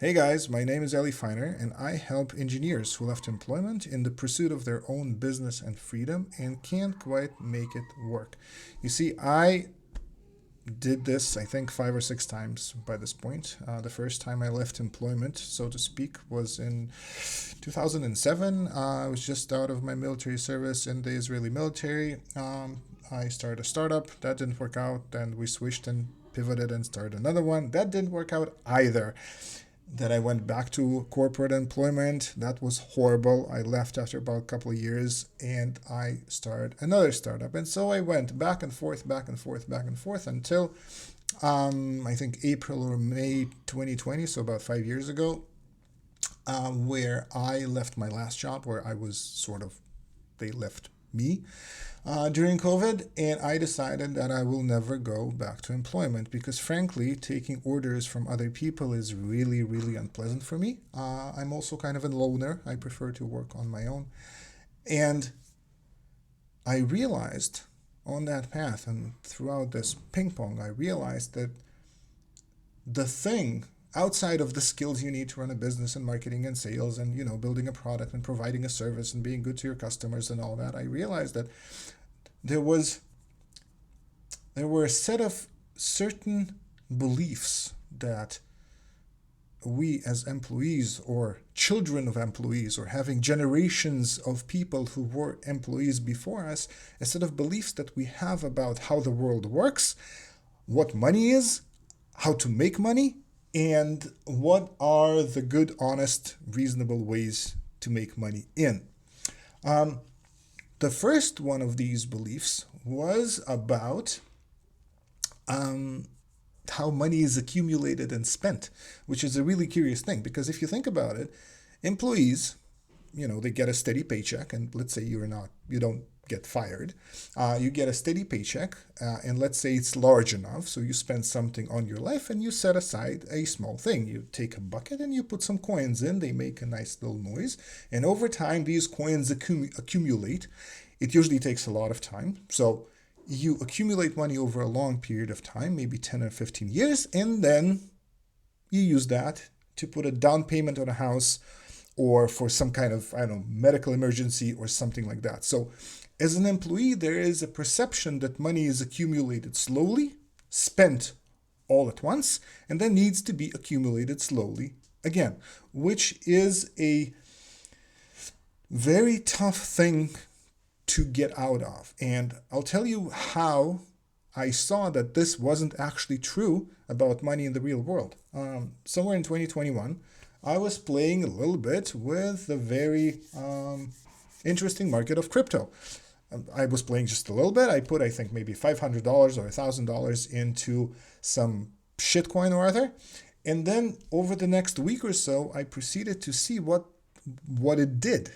Hey guys, my name is Eli Feiner, and I help engineers who left employment in the pursuit of their own business and freedom and can't quite make it work. You see, I did this, I think, 5 or 6 times by this point. The first time I left employment, so to speak, was in 2007. I was just out of my military service in the Israeli military. I started a startup. That didn't work out. Then we switched and pivoted and started another one. That didn't work out either. Then I went back to corporate employment. That was horrible. I left after about a couple of years and I started another startup. And so I went back and forth, back and forth, back and forth until I think April or May 2020, so about 5 years ago, where I left my last job, where I was they left me during COVID, and I decided that I will never go back to employment because, frankly, taking orders from other people is really, really unpleasant for me. I'm also kind of a loner. I prefer to work on my own. And I realized on that path and throughout this ping pong, I realized that the thing outside of the skills you need to run a business and marketing and sales and building a product and providing a service and being good to your customers and all that, I realized that there were a set of certain beliefs that we as employees or children of employees or having generations of people who were employees before us, a set of beliefs that we have about how the world works, what money is, how to make money, and what are the good, honest, reasonable ways to make money in. The first one of these beliefs was about how money is accumulated and spent, which is a really curious thing because if you think about it, employees, they get a steady paycheck, and let's say you don't get fired, you get a steady paycheck, and let's say it's large enough, so you spend something on your life and you set aside a small thing. You take a bucket and you put some coins in, they make a nice little noise, and over time these coins accumulate. It usually takes a lot of time, so you accumulate money over a long period of time, maybe 10 or 15 years, and then you use that to put a down payment on a house or for some kind of, medical emergency or something like that. So as an employee, there is a perception that money is accumulated slowly, spent all at once, and then needs to be accumulated slowly again, which is a very tough thing to get out of. And I'll tell you how I saw that this wasn't actually true about money in the real world. Somewhere in 2021, I was playing a little bit with the very interesting market of crypto. I was playing just a little bit. I put, I think, maybe $500 or $1,000 into some shitcoin or other. And then over the next week or so, I proceeded to see what it did.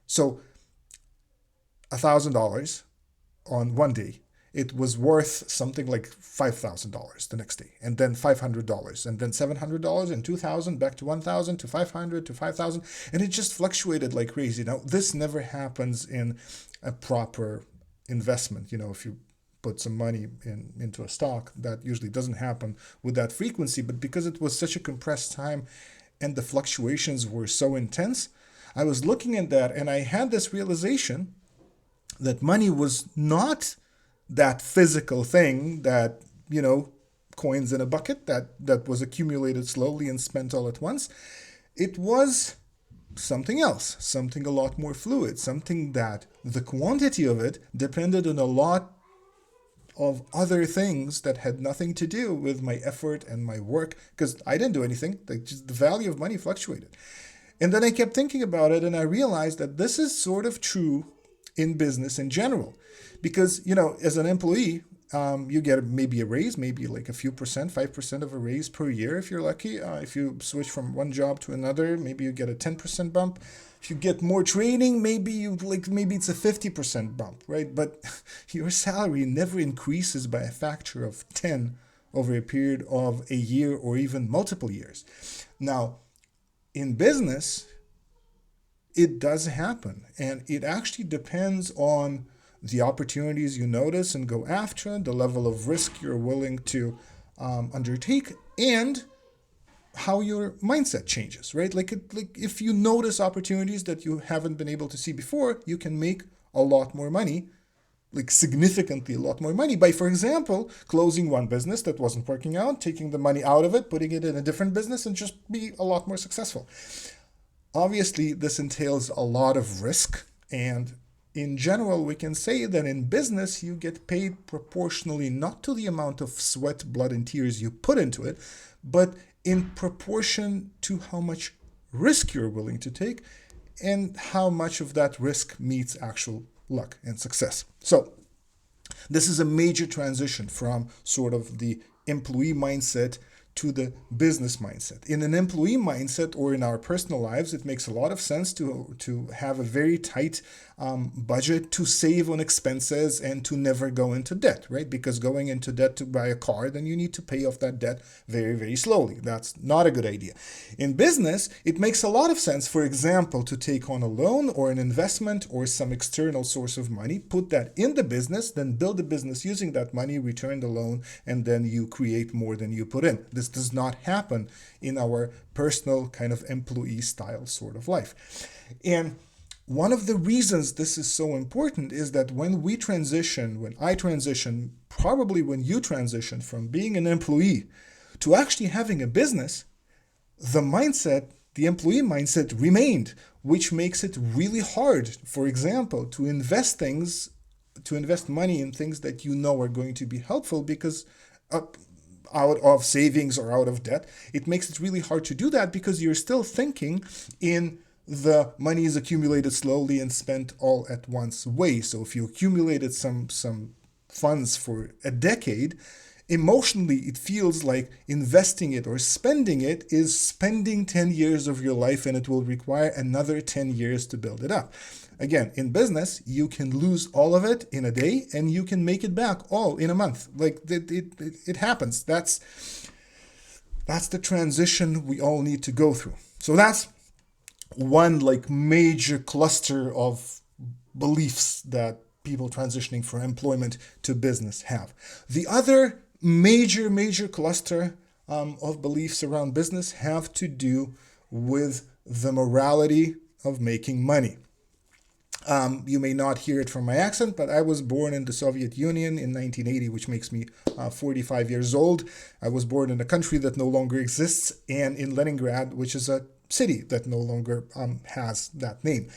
So $1,000 on one day, it was worth something like $5,000 the next day, and then $500, and then $700, and $2,000, back to $1,000, to $500, to $5,000, and it just fluctuated like crazy. Now, this never happens in a proper investment. If you put some money into a stock, that usually doesn't happen with that frequency, but because it was such a compressed time and the fluctuations were so intense, I was looking at that, and I had this realization that money was not that physical thing that, coins in a bucket that was accumulated slowly and spent all at once. It was something else, something a lot more fluid, something that the quantity of it depended on a lot of other things that had nothing to do with my effort and my work, because I didn't do anything. Just the value of money fluctuated. And then I kept thinking about it, and I realized that this is sort of true in business in general. Because, as an employee, you get maybe a raise, maybe like a few percent, 5% of a raise per year if you're lucky. If you switch from one job to another, maybe you get a 10% bump. If you get more training, maybe it's a 50% bump, right? But your salary never increases by a factor of 10 over a period of a year or even multiple years. Now, in business, it does happen, and it actually depends on the opportunities you notice and go after, the level of risk you're willing to undertake, and how your mindset changes, right? Like if you notice opportunities that you haven't been able to see before, you can make a lot more money, like significantly a lot more money by, for example, closing one business that wasn't working out, taking the money out of it, putting it in a different business, and just be a lot more successful. Obviously, this entails a lot of risk, and in general, we can say that in business, you get paid proportionally not to the amount of sweat, blood, and tears you put into it, but in proportion to how much risk you're willing to take and how much of that risk meets actual luck and success. So, this is a major transition from sort of the employee mindset to the business mindset. In an employee mindset or in our personal lives, it makes a lot of sense to have a very tight budget, to save on expenses and to never go into debt, right? Because going into debt to buy a car, then you need to pay off that debt very, very slowly. That's not a good idea. In business, it makes a lot of sense, for example, to take on a loan or an investment or some external source of money, put that in the business, then build a business using that money, return the loan, and then you create more than you put in. This does not happen in our personal kind of employee style sort of life. And one of the reasons this is so important is that when I transition, probably when you transition from being an employee to actually having a business, the employee mindset remained, which makes it really hard, for example, to invest money in things that you know are going to be helpful because out of savings or out of debt. It makes it really hard to do that because you're still thinking in the money is accumulated slowly and spent all at once way. So if you accumulated some funds for a decade, emotionally it feels like investing it or spending it is spending 10 years of your life, and it will require another 10 years to build it up. Again, in business, you can lose all of it in a day and you can make it back all in a month. Like it happens. That's the transition we all need to go through. So that's one like major cluster of beliefs that people transitioning from employment to business have. The other major cluster of beliefs around business have to do with the morality of making money. You may not hear it from my accent, but I was born in the Soviet Union in 1980, which makes me 45 years old. I was born in a country that no longer exists, and in Leningrad, which is a city that no longer has that name.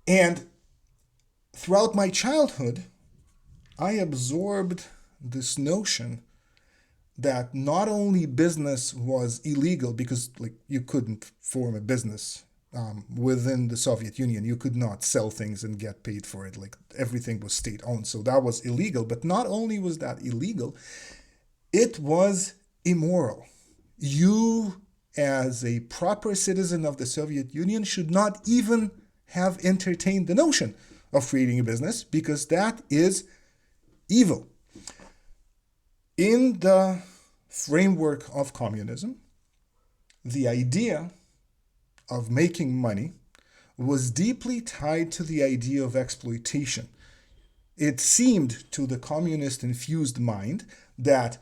And throughout my childhood, I absorbed this notion that not only business was illegal, because like you couldn't form a business within the Soviet Union. You could not sell things and get paid for it. Like everything was state owned. So that was illegal. But not only was that illegal, it was immoral. You, as a proper citizen of the Soviet Union, should not even have entertained the notion of creating a business because that is evil. In the framework of communism, the idea of making money was deeply tied to the idea of exploitation. It seemed to the communist-infused mind that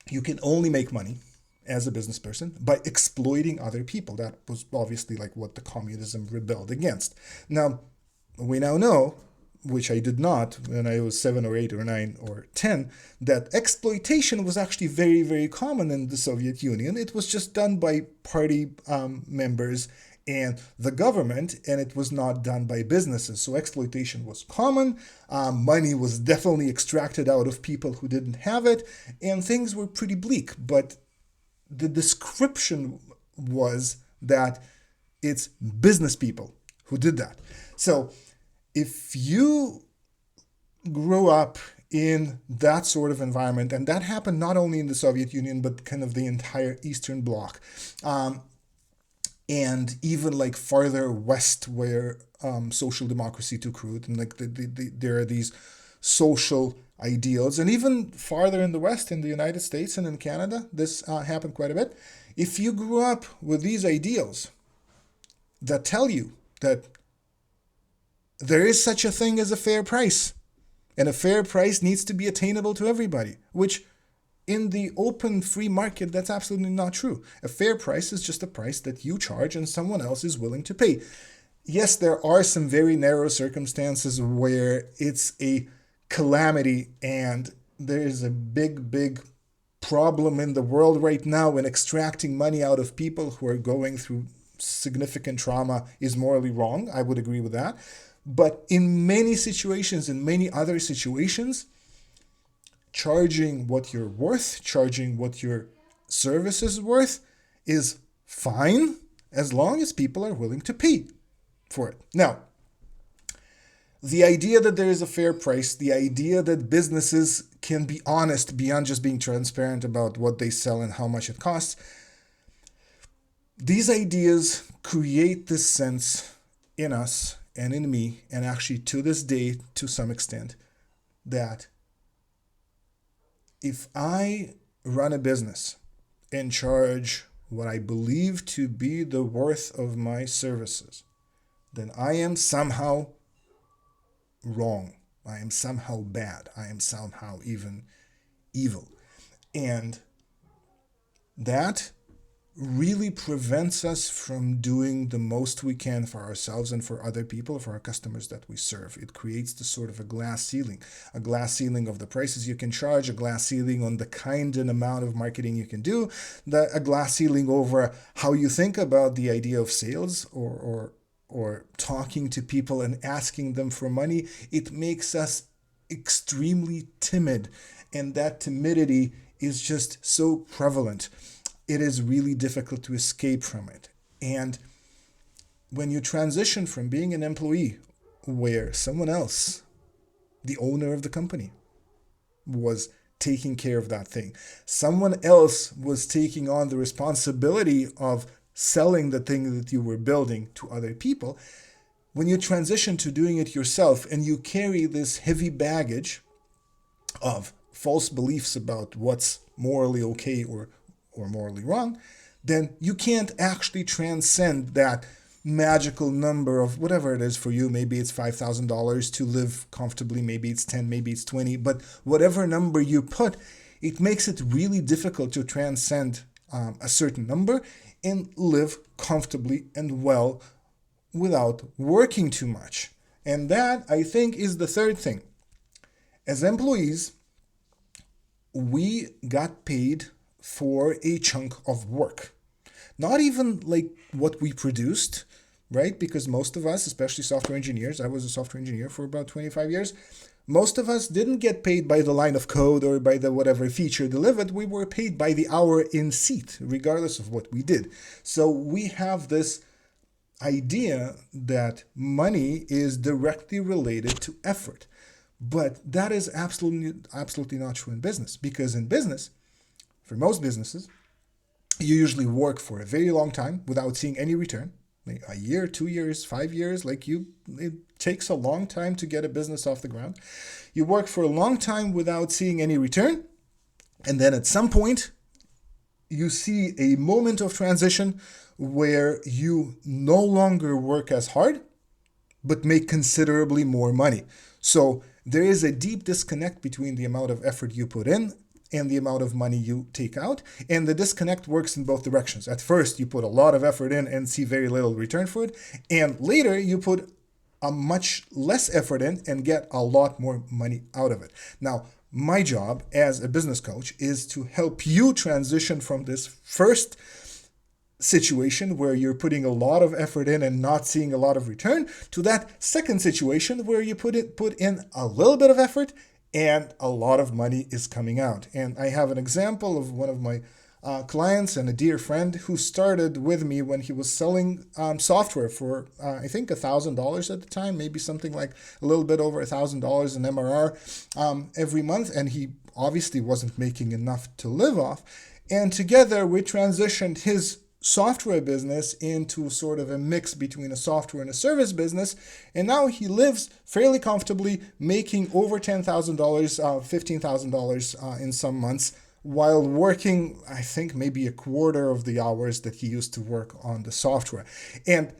you can only make money as a business person by exploiting other people. That was obviously like what the communism rebelled against. Now, we now know, which I did not when I was 7 or 8 or 9 or 10, that exploitation was actually very, very common in the Soviet Union. It was just done by party members and the government, and it was not done by businesses. So exploitation was common. Money was definitely extracted out of people who didn't have it, and things were pretty bleak. But the description was that it's business people who did that. So if you grew up in that sort of environment, and that happened not only in the Soviet Union, but kind of the entire Eastern Bloc, and even like farther west where social democracy took root, and like there are these social ideals, and even farther in the West, in the United States and in Canada, this happened quite a bit. If you grew up with these ideals that tell you that there is such a thing as a fair price, and a fair price needs to be attainable to everybody, which in the open free market, that's absolutely not true. A fair price is just a price that you charge and someone else is willing to pay. Yes, there are some very narrow circumstances where it's a calamity and there is a big problem in the world right now, and extracting money out of people who are going through significant trauma is morally wrong. I would agree with that. But in many situations, in many other situations, charging what you're worth, charging what your service is worth is fine as long as people are willing to pay for it. Now, the idea that there is a fair price, the idea that businesses can be honest beyond just being transparent about what they sell and how much it costs, these ideas create this sense in us and in me, and actually to this day, to some extent, that if I run a business and charge what I believe to be the worth of my services, then I am somehow wrong. I am somehow bad. I am somehow even evil. And that really prevents us from doing the most we can for ourselves and for other people, for our customers that we serve. It creates the sort of a glass ceiling of the prices you can charge, a glass ceiling on the kind and amount of marketing you can do, a glass ceiling over how you think about the idea of sales or talking to people and asking them for money. It makes us extremely timid, and that timidity is just so prevalent. It is really difficult to escape from it. And when you transition from being an employee, where someone else, the owner of the company, was taking care of that thing, someone else was taking on the responsibility of selling the thing that you were building to other people, when you transition to doing it yourself and you carry this heavy baggage of false beliefs about what's morally okay or morally wrong, then you can't actually transcend that magical number of whatever it is for you. Maybe it's $5,000 to live comfortably, maybe it's 10, maybe it's 20, but whatever number you put, it makes it really difficult to transcend a certain number and live comfortably and well without working too much. And that, I think, is the third thing. As employees, we got paid for a chunk of work. Not even like what we produced, right? Because most of us, especially software engineers, I was a software engineer for about 25 years, most of us didn't get paid by the line of code or by the whatever feature delivered. We were paid by the hour in seat, regardless of what we did. So we have this idea that money is directly related to effort. But that is absolutely not true in business, because in business, for most businesses, you usually work for a very long time without seeing any return. Like a year, 2 years, 5 years, it takes a long time to get a business off the ground. You work for a long time without seeing any return. And then at some point, you see a moment of transition where you no longer work as hard, but make considerably more money. So there is a deep disconnect between the amount of effort you put in and the amount of money you take out. And the disconnect works in both directions. At first, you put a lot of effort in and see very little return for it. And later, you put a much less effort in and get a lot more money out of it. Now, my job as a business coach is to help you transition from this first situation where you're putting a lot of effort in and not seeing a lot of return to that second situation where you put in a little bit of effort and a lot of money is coming out. And I have an example of one of my clients and a dear friend who started with me when he was selling software for I think $1,000 at the time, maybe something like a little bit over $1,000 in MRR every month, and he obviously wasn't making enough to live off. And together we transitioned his software business into sort of a mix between a software and a service business, and now he lives fairly comfortably, making over $10,000, $15,000 in some months, while working, I think, maybe a quarter of the hours that he used to work on the software. And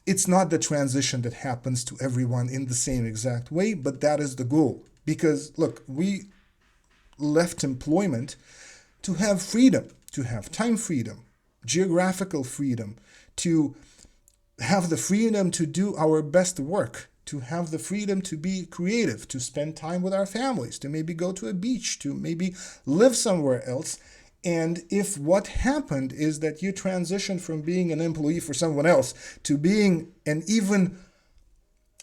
it's not the transition that happens to everyone in the same exact way, but that is the goal. Because look, we left employment to have freedom, to have time freedom, geographical freedom, to have the freedom to do our best work, to have the freedom to be creative, to spend time with our families, to maybe go to a beach, to maybe live somewhere else. And if what happened is that you transition from being an employee for someone else to being an even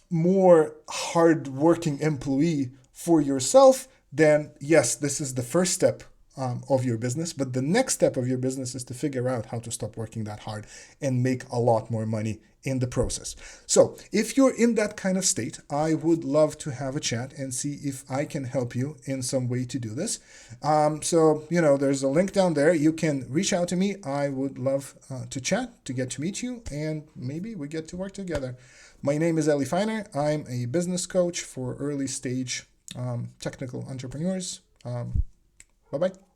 more hard-working employee for yourself, then yes, this is the first step of your business. But the next step of your business is to figure out how to stop working that hard and make a lot more money in the process. So if you're in that kind of state, I would love to have a chat and see if I can help you in some way to do this. So, there's a link down there. You can reach out to me. I would love to chat, to get to meet you, and maybe we get to work together. My name is Eli Feiner. I'm a business coach for early stage technical entrepreneurs. Bye-bye.